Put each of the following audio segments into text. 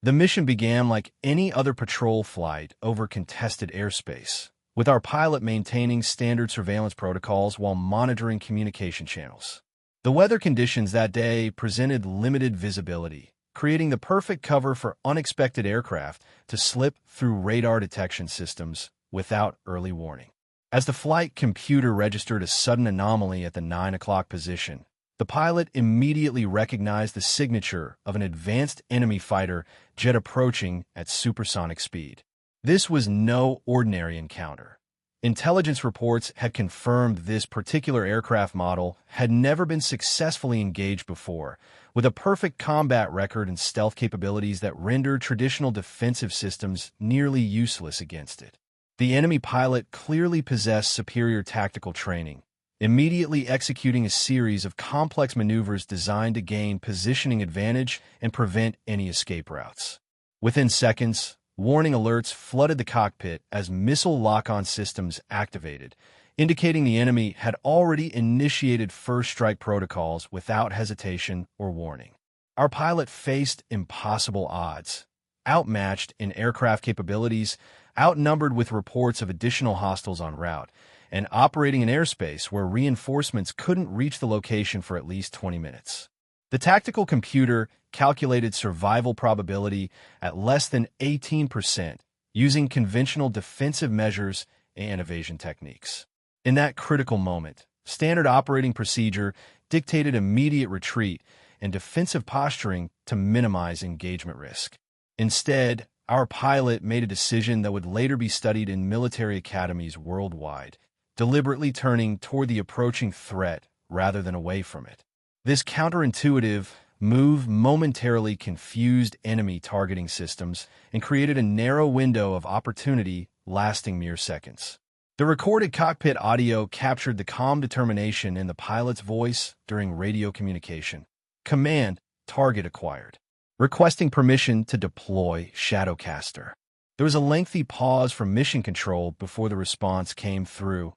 The mission began like any other patrol flight over contested airspace, with our pilot maintaining standard surveillance protocols while monitoring communication channels. The weather conditions that day presented limited visibility, creating the perfect cover for unexpected aircraft to slip through radar detection systems without early warning. As the flight computer registered a sudden anomaly at the 9 o'clock position, the pilot immediately recognized the signature of an advanced enemy fighter jet approaching at supersonic speed. This was no ordinary encounter. Intelligence reports had confirmed this particular aircraft model had never been successfully engaged before, with a perfect combat record and stealth capabilities that rendered traditional defensive systems nearly useless against it. The enemy pilot clearly possessed superior tactical training, immediately executing a series of complex maneuvers designed to gain positioning advantage and prevent any escape routes. Within seconds, warning alerts flooded the cockpit as missile lock-on systems activated, indicating the enemy had already initiated first strike protocols without hesitation or warning. Our pilot faced impossible odds, outmatched in aircraft capabilities, outnumbered with reports of additional hostiles en route, and operating in airspace where reinforcements couldn't reach the location for at least 20 minutes. The tactical computer calculated survival probability at less than 18% using conventional defensive measures and evasion techniques. In that critical moment, standard operating procedure dictated immediate retreat and defensive posturing to minimize engagement risk. Instead, our pilot made a decision that would later be studied in military academies worldwide, deliberately turning toward the approaching threat rather than away from it. This counterintuitive move momentarily confused enemy targeting systems and created a narrow window of opportunity lasting mere seconds. The recorded cockpit audio captured the calm determination in the pilot's voice during radio communication. Command, target acquired. Requesting permission to deploy Shadowcaster. There was a lengthy pause from mission control before the response came through.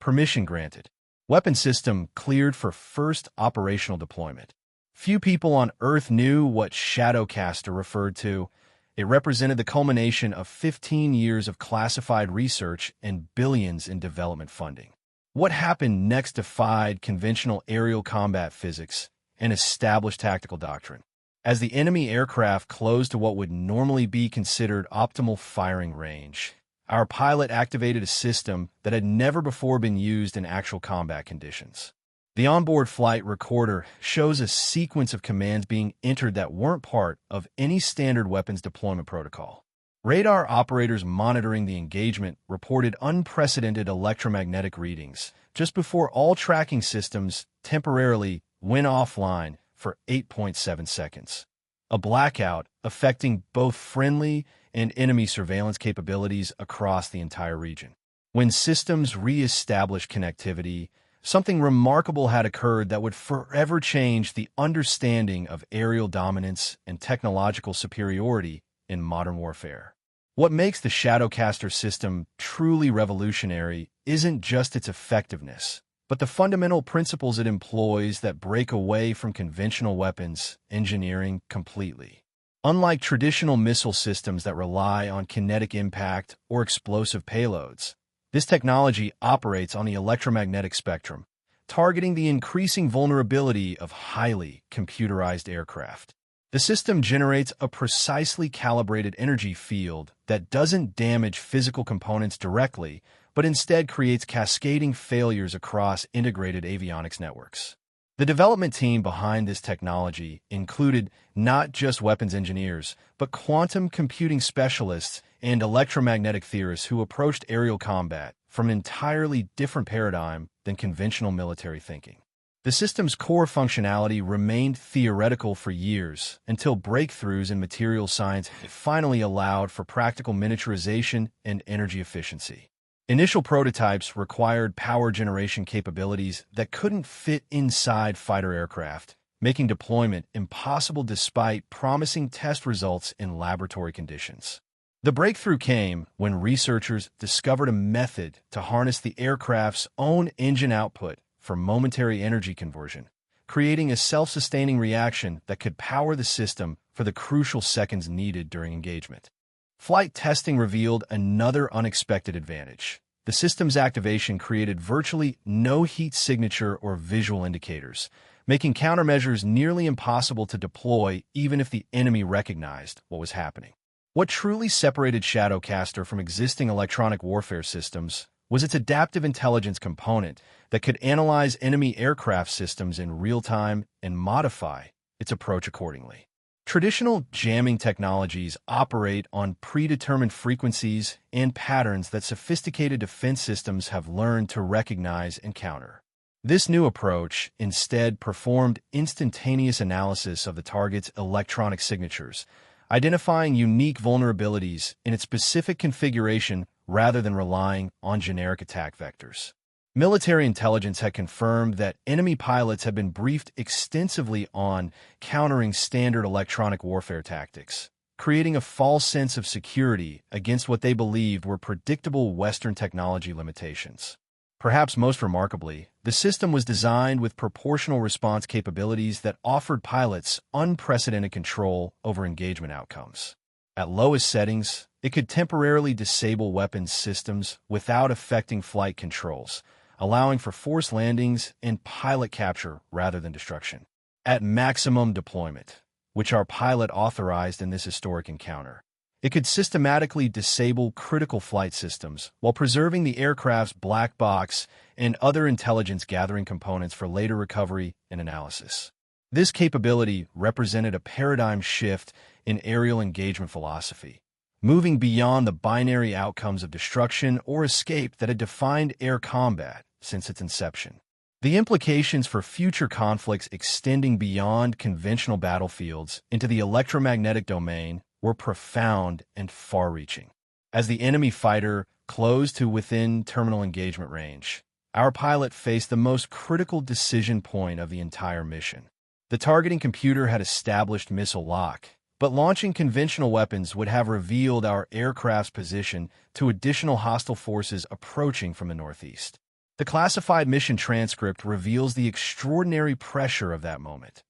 Permission granted. Weapon system cleared for first operational deployment. Few people on Earth knew what Shadowcaster referred to. It represented the culmination of 15 years of classified research and billions in development funding. What happened next defied conventional aerial combat physics and established tactical doctrine. As the enemy aircraft closed to what would normally be considered optimal firing range, our pilot activated a system that had never before been used in actual combat conditions. The onboard flight recorder shows a sequence of commands being entered that weren't part of any standard weapons deployment protocol. Radar operators monitoring the engagement reported unprecedented electromagnetic readings just before all tracking systems temporarily went offline for 8.7 seconds. A blackout affecting both friendly and enemy surveillance capabilities across the entire region. When systems re-established connectivity, something remarkable had occurred that would forever change the understanding of aerial dominance and technological superiority in modern warfare. What makes the Shadowcaster system truly revolutionary isn't just its effectiveness, but the fundamental principles it employs that break away from conventional weapons engineering completely. Unlike traditional missile systems that rely on kinetic impact or explosive payloads, this technology operates on the electromagnetic spectrum, targeting the increasing vulnerability of highly computerized aircraft. The system generates a precisely calibrated energy field that doesn't damage physical components directly, but instead creates cascading failures across integrated avionics networks. The development team behind this technology included not just weapons engineers, but quantum computing specialists and electromagnetic theorists who approached aerial combat from an entirely different paradigm than conventional military thinking. The system's core functionality remained theoretical for years until breakthroughs in materials science finally allowed for practical miniaturization and energy efficiency. Initial prototypes required power generation capabilities that couldn't fit inside fighter aircraft, making deployment impossible despite promising test results in laboratory conditions. The breakthrough came when researchers discovered a method to harness the aircraft's own engine output for momentary energy conversion, creating a self-sustaining reaction that could power the system for the crucial seconds needed during engagement. Flight testing revealed another unexpected advantage. The system's activation created virtually no heat signature or visual indicators, making countermeasures nearly impossible to deploy even if the enemy recognized what was happening. What truly separated Shadowcaster from existing electronic warfare systems was its adaptive intelligence component that could analyze enemy aircraft systems in real time and modify its approach accordingly. Traditional jamming technologies operate on predetermined frequencies and patterns that sophisticated defense systems have learned to recognize and counter. This new approach instead performed instantaneous analysis of the target's electronic signatures, identifying unique vulnerabilities in its specific configuration rather than relying on generic attack vectors. Military intelligence had confirmed that enemy pilots had been briefed extensively on countering standard electronic warfare tactics, creating a false sense of security against what they believed were predictable Western technology limitations. Perhaps most remarkably, the system was designed with proportional response capabilities that offered pilots unprecedented control over engagement outcomes. At lowest settings, it could temporarily disable weapons systems without affecting flight controls, allowing for forced landings and pilot capture rather than destruction. At maximum deployment, which our pilot authorized in this historic encounter, it could systematically disable critical flight systems while preserving the aircraft's black box and other intelligence-gathering components for later recovery and analysis. This capability represented a paradigm shift in aerial engagement philosophy, moving beyond the binary outcomes of destruction or escape that had defined air combat since its inception. The implications for future conflicts extending beyond conventional battlefields into the electromagnetic domain were profound and far-reaching. As the enemy fighter closed to within terminal engagement range, our pilot faced the most critical decision point of the entire mission. The targeting computer had established missile lock, but launching conventional weapons would have revealed our aircraft's position to additional hostile forces approaching from the northeast. The classified mission transcript reveals the extraordinary pressure of that moment.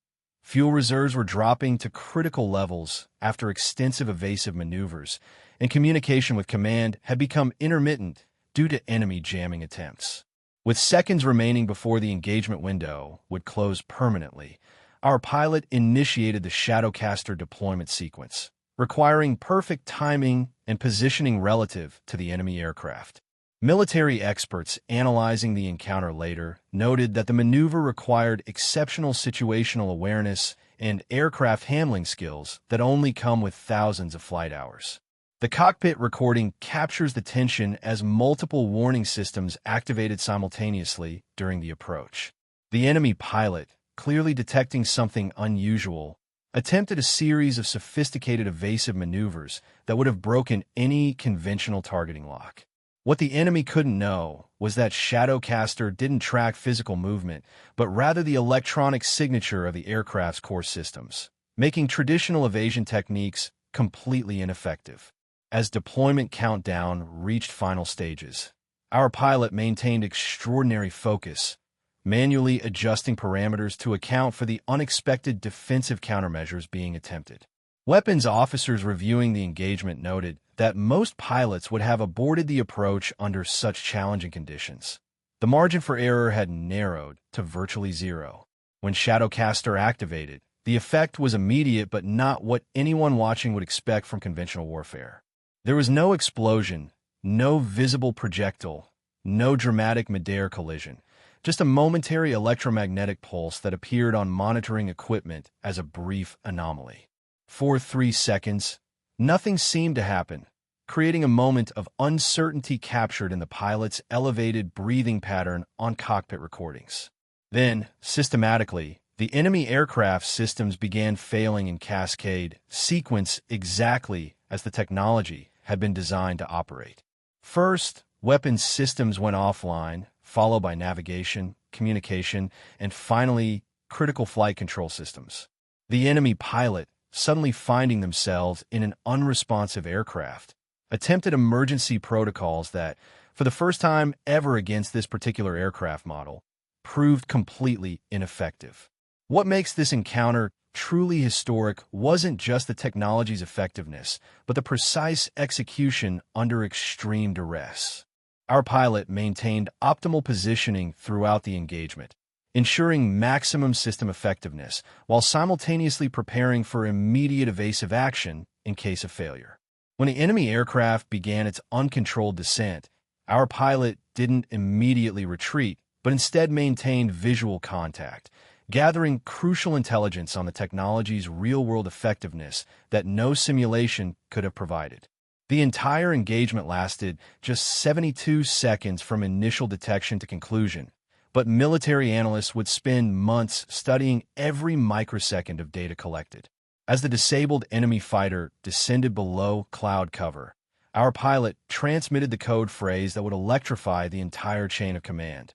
Fuel reserves were dropping to critical levels after extensive evasive maneuvers, and communication with command had become intermittent due to enemy jamming attempts. With seconds remaining before the engagement window would close permanently, our pilot initiated the Shadowcaster deployment sequence, requiring perfect timing and positioning relative to the enemy aircraft. Military experts analyzing the encounter later noted that the maneuver required exceptional situational awareness and aircraft handling skills that only come with thousands of flight hours. The cockpit recording captures the tension as multiple warning systems activated simultaneously during the approach. The enemy pilot, clearly detecting something unusual, attempted a series of sophisticated evasive maneuvers that would have broken any conventional targeting lock. What the enemy couldn't know was that Shadowcaster didn't track physical movement, but rather the electronic signature of the aircraft's core systems, making traditional evasion techniques completely ineffective. As deployment countdown reached final stages, our pilot maintained extraordinary focus, manually adjusting parameters to account for the unexpected defensive countermeasures being attempted. Weapons officers reviewing the engagement noted that most pilots would have aborted the approach under such challenging conditions. The margin for error had narrowed to virtually zero. When Shadowcaster activated, the effect was immediate but not what anyone watching would expect from conventional warfare. There was no explosion, no visible projectile, no dramatic mid-air collision, just a momentary electromagnetic pulse that appeared on monitoring equipment as a brief anomaly. For 3 seconds, nothing seemed to happen, creating a moment of uncertainty captured in the pilot's elevated breathing pattern on cockpit recordings. Then, systematically, the enemy aircraft systems began failing in cascade sequence exactly as the technology had been designed to operate. First, weapons systems went offline, followed by navigation, communication, and finally, critical flight control systems. The enemy pilot, suddenly finding themselves in an unresponsive aircraft, attempted emergency protocols that, for the first time ever against this particular aircraft model, proved completely ineffective. What makes this encounter truly historic wasn't just the technology's effectiveness, but the precise execution under extreme duress. Our pilot maintained optimal positioning throughout the engagement, ensuring maximum system effectiveness while simultaneously preparing for immediate evasive action in case of failure. When the enemy aircraft began its uncontrolled descent, our pilot didn't immediately retreat, but instead maintained visual contact, gathering crucial intelligence on the technology's real-world effectiveness that no simulation could have provided. The entire engagement lasted just 72 seconds from initial detection to conclusion, but military analysts would spend months studying every microsecond of data collected. As the disabled enemy fighter descended below cloud cover, our pilot transmitted the code phrase that would electrify the entire chain of command.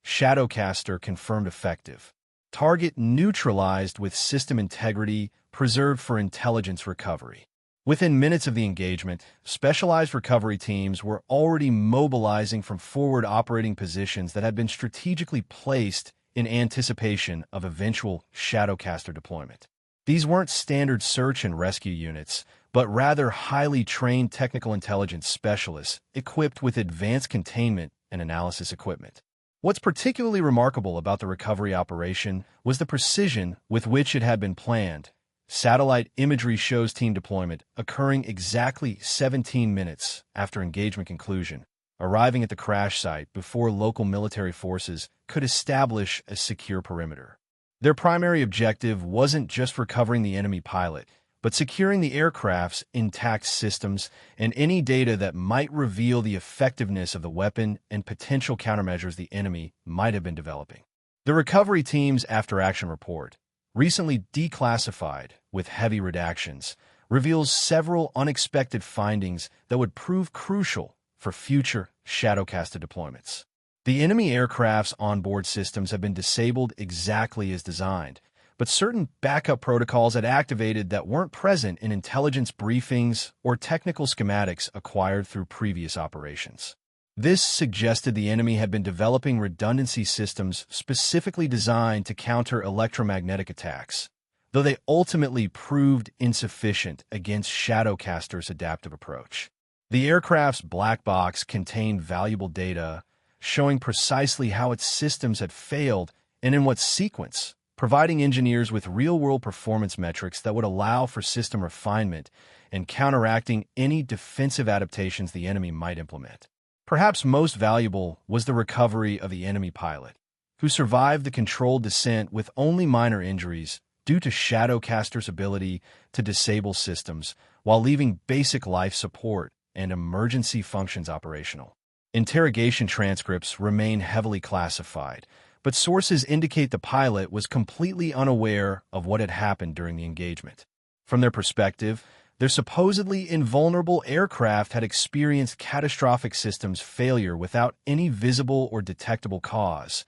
Shadowcaster confirmed effective. Target neutralized with system integrity preserved for intelligence recovery. Within minutes of the engagement, specialized recovery teams were already mobilizing from forward operating positions that had been strategically placed in anticipation of eventual Shadowcaster deployment. These weren't standard search and rescue units, but rather highly trained technical intelligence specialists equipped with advanced containment and analysis equipment. What's particularly remarkable about the recovery operation was the precision with which it had been planned. Satellite imagery shows team deployment occurring exactly 17 minutes after engagement conclusion, arriving at the crash site before local military forces could establish a secure perimeter. Their primary objective wasn't just recovering the enemy pilot, but securing the aircraft's intact systems and any data that might reveal the effectiveness of the weapon and potential countermeasures the enemy might have been developing. The recovery team's after-action report, recently declassified with heavy redactions, reveals several unexpected findings that would prove crucial for future Shadowcaster deployments. The enemy aircraft's onboard systems have been disabled exactly as designed, but certain backup protocols had activated that weren't present in intelligence briefings or technical schematics acquired through previous operations. This suggested the enemy had been developing redundancy systems specifically designed to counter electromagnetic attacks, though they ultimately proved insufficient against Shadowcaster's adaptive approach. The aircraft's black box contained valuable data, showing precisely how its systems had failed and in what sequence, providing engineers with real-world performance metrics that would allow for system refinement and counteracting any defensive adaptations the enemy might implement. Perhaps most valuable was the recovery of the enemy pilot, who survived the controlled descent with only minor injuries due to Shadowcaster's ability to disable systems while leaving basic life support and emergency functions operational. Interrogation transcripts remain heavily classified, but sources indicate the pilot was completely unaware of what had happened during the engagement. From their perspective, their supposedly invulnerable aircraft had experienced catastrophic systems failure without any visible or detectable cause,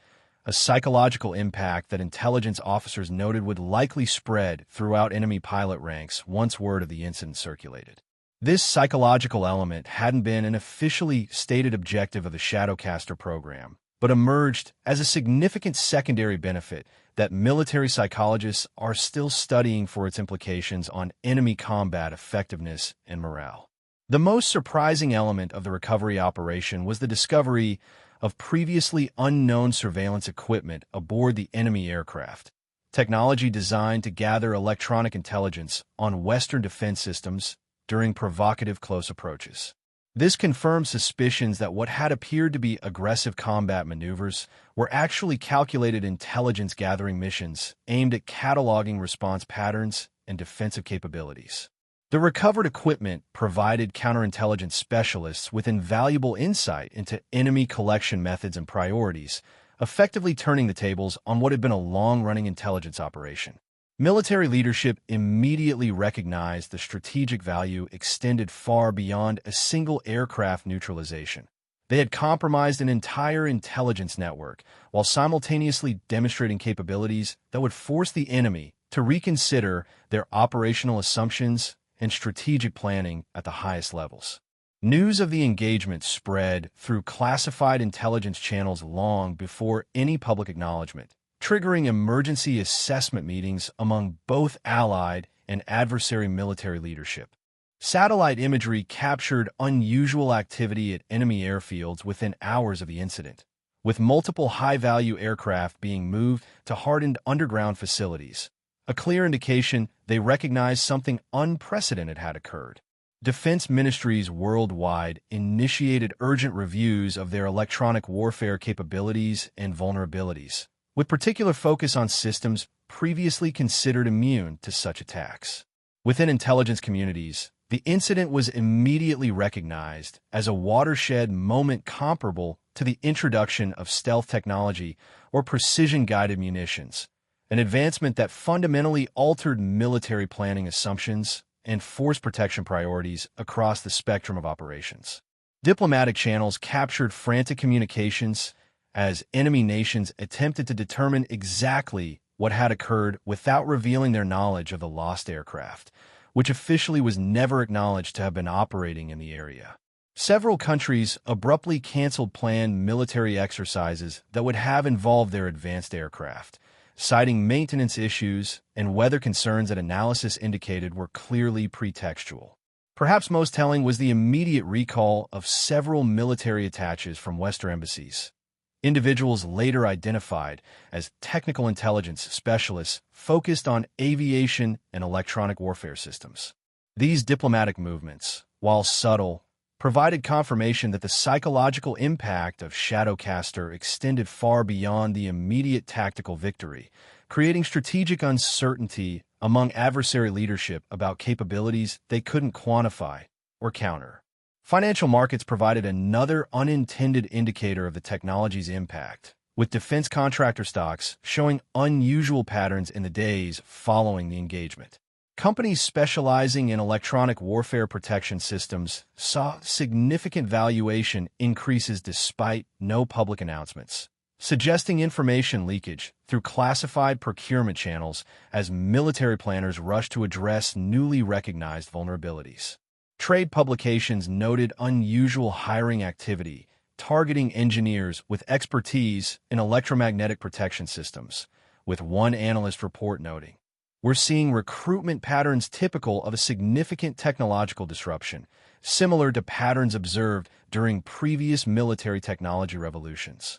a psychological impact that intelligence officers noted would likely spread throughout enemy pilot ranks once word of the incident circulated. This psychological element hadn't been an officially stated objective of the Shadowcaster program, but emerged as a significant secondary benefit that military psychologists are still studying for its implications on enemy combat effectiveness and morale. The most surprising element of the recovery operation was the discovery of previously unknown surveillance equipment aboard the enemy aircraft, technology designed to gather electronic intelligence on Western defense systems during provocative close approaches. This confirmed suspicions that what had appeared to be aggressive combat maneuvers were actually calculated intelligence-gathering missions aimed at cataloging response patterns and defensive capabilities. The recovered equipment provided counterintelligence specialists with invaluable insight into enemy collection methods and priorities, effectively turning the tables on what had been a long-running intelligence operation. Military leadership immediately recognized the strategic value extended far beyond a single aircraft neutralization. They had compromised an entire intelligence network while simultaneously demonstrating capabilities that would force the enemy to reconsider their operational assumptions and strategic planning at the highest levels. News of the engagement spread through classified intelligence channels long before any public acknowledgement, triggering emergency assessment meetings among both Allied and adversary military leadership. Satellite imagery captured unusual activity at enemy airfields within hours of the incident, with multiple high-value aircraft being moved to hardened underground facilities, a clear indication they recognized something unprecedented had occurred. Defense ministries worldwide initiated urgent reviews of their electronic warfare capabilities and vulnerabilities, with particular focus on systems previously considered immune to such attacks. Within intelligence communities, the incident was immediately recognized as a watershed moment comparable to the introduction of stealth technology or precision-guided munitions, an advancement that fundamentally altered military planning assumptions and force protection priorities across the spectrum of operations. Diplomatic channels captured frantic communications as enemy nations attempted to determine exactly what had occurred without revealing their knowledge of the lost aircraft, which officially was never acknowledged to have been operating in the area. Several countries abruptly canceled planned military exercises that would have involved their advanced aircraft, citing maintenance issues and weather concerns that analysis indicated were clearly pretextual. Perhaps most telling was the immediate recall of several military attaches from Western embassies, individuals later identified as technical intelligence specialists focused on aviation and electronic warfare systems. These diplomatic movements, while subtle, provided confirmation that the psychological impact of Shadowcaster extended far beyond the immediate tactical victory, creating strategic uncertainty among adversary leadership about capabilities they couldn't quantify or counter. Financial markets provided another unintended indicator of the technology's impact, with defense contractor stocks showing unusual patterns in the days following the engagement. Companies specializing in electronic warfare protection systems saw significant valuation increases despite no public announcements, suggesting information leakage through classified procurement channels as military planners rushed to address newly recognized vulnerabilities. Trade publications noted unusual hiring activity, targeting engineers with expertise in electromagnetic protection systems, with one analyst report noting, "We're seeing recruitment patterns typical of a significant technological disruption, similar to patterns observed during previous military technology revolutions."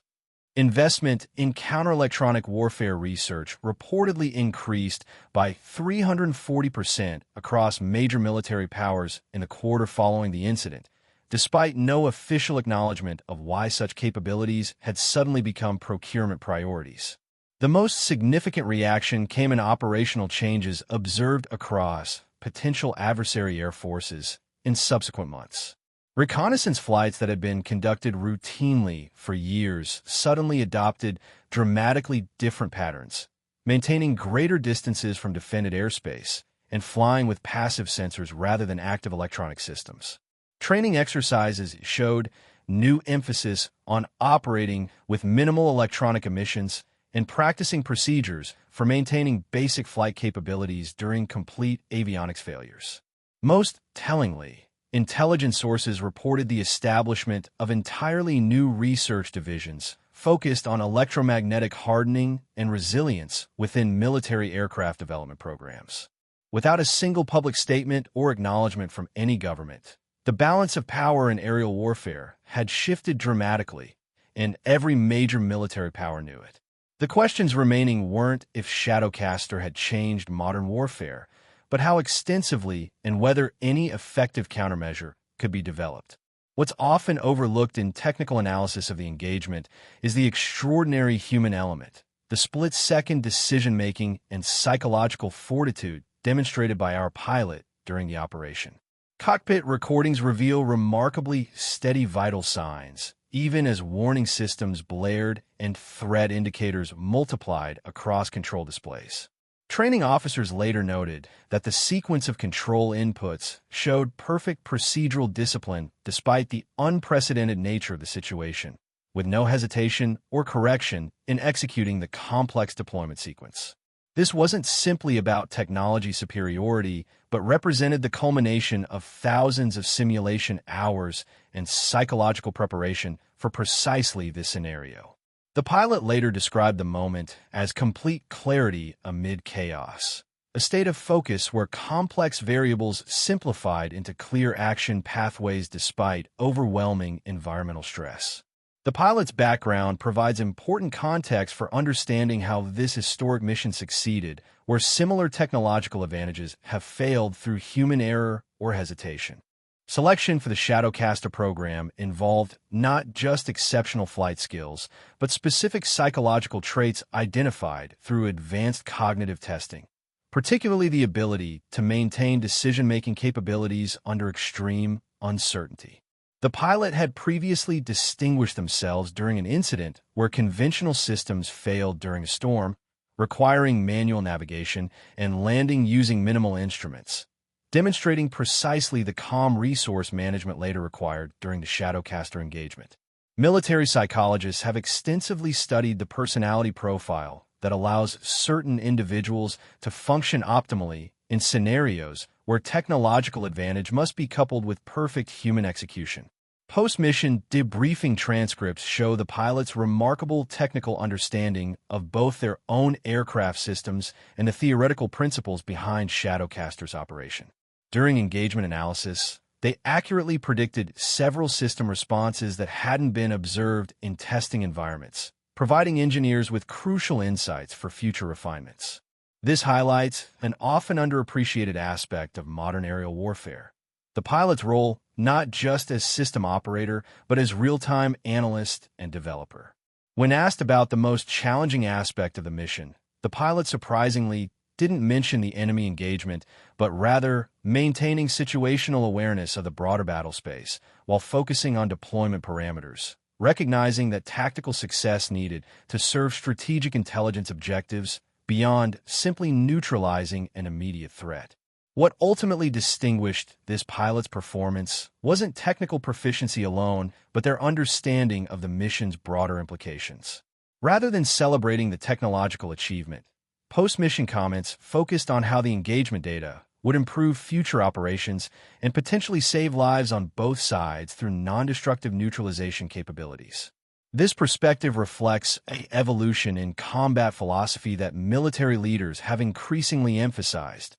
Investment in counter-electronic warfare research reportedly increased by 340% across major military powers in the quarter following the incident, despite no official acknowledgement of why such capabilities had suddenly become procurement priorities. The most significant reaction came in operational changes observed across potential adversary air forces in subsequent months. Reconnaissance flights that had been conducted routinely for years suddenly adopted dramatically different patterns, maintaining greater distances from defended airspace and flying with passive sensors rather than active electronic systems. Training exercises showed new emphasis on operating with minimal electronic emissions and practicing procedures for maintaining basic flight capabilities during complete avionics failures. Most tellingly, intelligence sources reported the establishment of entirely new research divisions focused on electromagnetic hardening and resilience within military aircraft development programs. Without a single public statement or acknowledgement from any government, the balance of power in aerial warfare had shifted dramatically, and every major military power knew it. The questions remaining weren't if Shadowcaster had changed modern warfare, but how extensively and whether any effective countermeasure could be developed. What's often overlooked in technical analysis of the engagement is the extraordinary human element, the split-second decision-making and psychological fortitude demonstrated by our pilot during the operation. Cockpit recordings reveal remarkably steady vital signs, even as warning systems blared and threat indicators multiplied across control displays. Training officers later noted that the sequence of control inputs showed perfect procedural discipline despite the unprecedented nature of the situation, with no hesitation or correction in executing the complex deployment sequence. This wasn't simply about technology superiority, but represented the culmination of thousands of simulation hours and psychological preparation for precisely this scenario. The pilot later described the moment as complete clarity amid chaos, a state of focus where complex variables simplified into clear action pathways despite overwhelming environmental stress. The pilot's background provides important context for understanding how this historic mission succeeded, where similar technological advantages have failed through human error or hesitation. Selection for the Shadowcaster program involved not just exceptional flight skills, but specific psychological traits identified through advanced cognitive testing, particularly the ability to maintain decision-making capabilities under extreme uncertainty. The pilot had previously distinguished themselves during an incident where conventional systems failed during a storm, requiring manual navigation and landing using minimal instruments, demonstrating precisely the calm resource management later required during the Shadowcaster engagement. Military psychologists have extensively studied the personality profile that allows certain individuals to function optimally in scenarios where technological advantage must be coupled with perfect human execution. Post-mission debriefing transcripts show the pilots' remarkable technical understanding of both their own aircraft systems and the theoretical principles behind Shadowcaster's operation. During engagement analysis, they accurately predicted several system responses that hadn't been observed in testing environments, providing engineers with crucial insights for future refinements. This highlights an often underappreciated aspect of modern aerial warfare: the pilot's role not just as system operator, but as real-time analyst and developer. When asked about the most challenging aspect of the mission, the pilot surprisingly didn't mention the enemy engagement, but rather maintaining situational awareness of the broader battle space while focusing on deployment parameters, recognizing that tactical success needed to serve strategic intelligence objectives beyond simply neutralizing an immediate threat. What ultimately distinguished this pilot's performance wasn't technical proficiency alone, but their understanding of the mission's broader implications. Rather than celebrating the technological achievement, post-mission comments focused on how the engagement data would improve future operations and potentially save lives on both sides through non-destructive neutralization capabilities. This perspective reflects an evolution in combat philosophy that military leaders have increasingly emphasized,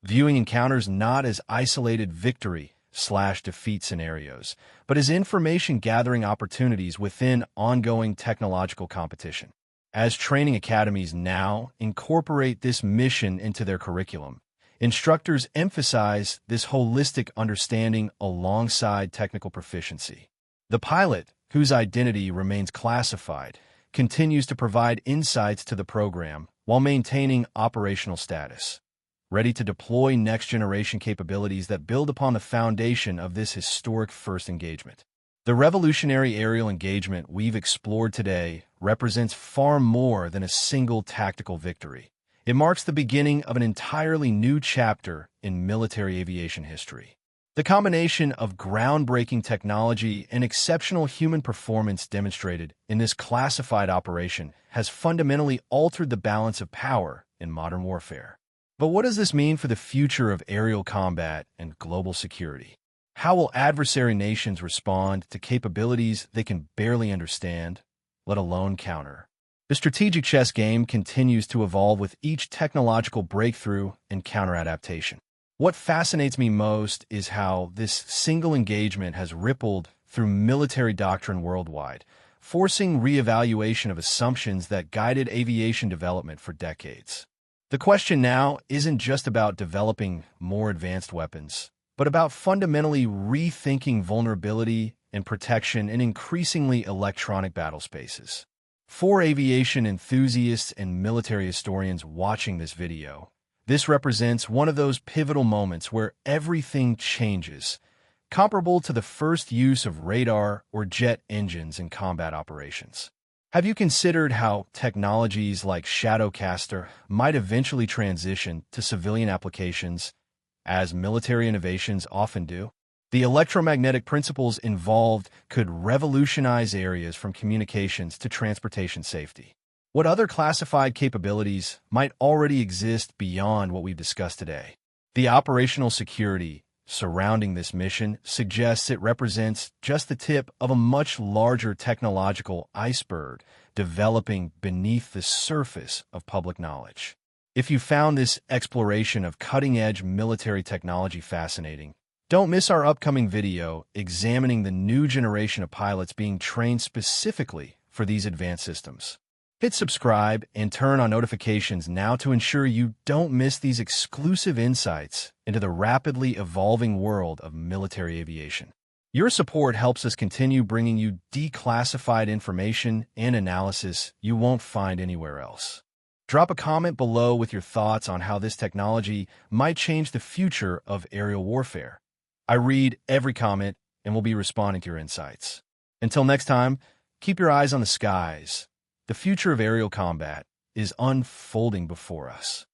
viewing encounters not as isolated victory/defeat scenarios, but as information-gathering opportunities within ongoing technological competition. As training academies now incorporate this mission into their curriculum, instructors emphasize this holistic understanding alongside technical proficiency. The pilot, whose identity remains classified, continues to provide insights to the program while maintaining operational status, ready to deploy next-generation capabilities that build upon the foundation of this historic first engagement. The revolutionary aerial engagement we've explored today represents far more than a single tactical victory. It marks the beginning of an entirely new chapter in military aviation history. The combination of groundbreaking technology and exceptional human performance demonstrated in this classified operation has fundamentally altered the balance of power in modern warfare. But what does this mean for the future of aerial combat and global security? How will adversary nations respond to capabilities they can barely understand, let alone counter? The strategic chess game continues to evolve with each technological breakthrough and counter-adaptation. What fascinates me most is how this single engagement has rippled through military doctrine worldwide, forcing reevaluation of assumptions that guided aviation development for decades. The question now isn't just about developing more advanced weapons, but about fundamentally rethinking vulnerability and protection in increasingly electronic battle spaces. For aviation enthusiasts and military historians watching this video, this represents one of those pivotal moments where everything changes, comparable to the first use of radar or jet engines in combat operations. Have you considered how technologies like Shadowcaster might eventually transition to civilian applications, as military innovations often do? The electromagnetic principles involved could revolutionize areas from communications to transportation safety. What other classified capabilities might already exist beyond what we've discussed today? The operational security surrounding this mission suggests it represents just the tip of a much larger technological iceberg developing beneath the surface of public knowledge. If you found this exploration of cutting-edge military technology fascinating, don't miss our upcoming video examining the new generation of pilots being trained specifically for these advanced systems. Hit subscribe and turn on notifications now to ensure you don't miss these exclusive insights into the rapidly evolving world of military aviation. Your support helps us continue bringing you declassified information and analysis you won't find anywhere else. Drop a comment below with your thoughts on how this technology might change the future of aerial warfare. I read every comment and will be responding to your insights. Until next time, keep your eyes on the skies. The future of aerial combat is unfolding before us.